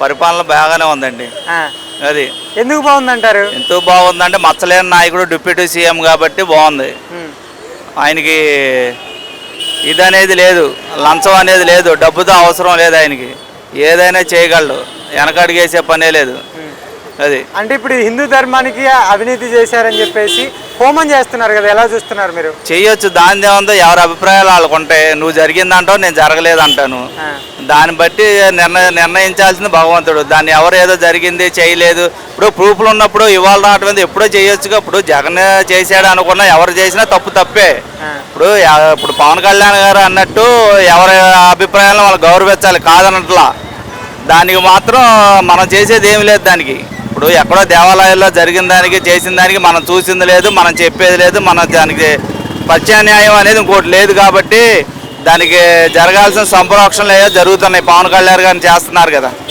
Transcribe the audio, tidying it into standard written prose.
పరిపాలన బాగానే ఉందండి. ఆ, అది ఎందుకు బాగుందంటారు? ఎంతో బాగుందంటే మచ్చలేని నాయకుడు డిప్యూటీ సీఎం కాబట్టి బాగుంది. ఉమ్, ఆయనకి ఇది అనేది లేదు, లంచం అనేది లేదు, డబ్బుతో అవసరం లేదు ఆయనకి. ఏదైనా చేయగలడు, వెనకడిగేసే పనే లేదు. ఉమ్. అది అంటే ఇప్పుడు హిందూ ధర్మానికి అవినీతి చేశారని చెప్పేసి హోమం చేస్తున్నారు కదా, ఎలా చూస్తున్నారు మీరు? చెయ్యొచ్చు, దాని ఏముందో ఎవరి అభిప్రాయాలు వాళ్ళకు ఉంటాయి. నువ్వు జరిగిందంటావు, నేను జరగలేదంటాను. ఆ, దాన్ని బట్టి నిర్ణయించాల్సింది భగవంతుడు. దాన్ని ఎవరు ఏదో జరిగింది చేయలేదు, ఇప్పుడు ప్రూఫ్లు ఉన్నప్పుడు ఇవాళ రావటం ఎప్పుడో చేయొచ్చుగా. ఇప్పుడు జగన్ చేశాడు అనుకున్నా, ఎవరు చేసినా తప్పు తప్పే. ఆ, ఇప్పుడు పవన్ కళ్యాణ్ గారు అన్నట్టు ఎవరి అభిప్రాయాలను వాళ్ళు గౌరవించాలి, కాదన్నట్లా. దానికి మాత్రం మనం చేసేది ఏమి లేదు. దానికి ఇప్పుడు ఎక్కడో దేవాలయాల్లో జరిగిన దానికి చేసిన దానికి మనం చూసింది లేదు, మనం చెప్పేది లేదు. మన దానికి ప్రత్యామ్నాయం అనేది ఇంకోటి లేదు కాబట్టి దానికి జరగాల్సిన సంప్రోక్షణలు ఏదో జరుగుతున్నాయి. పవన్ కళ్యాణ్ గారిని చేస్తున్నారు కదా.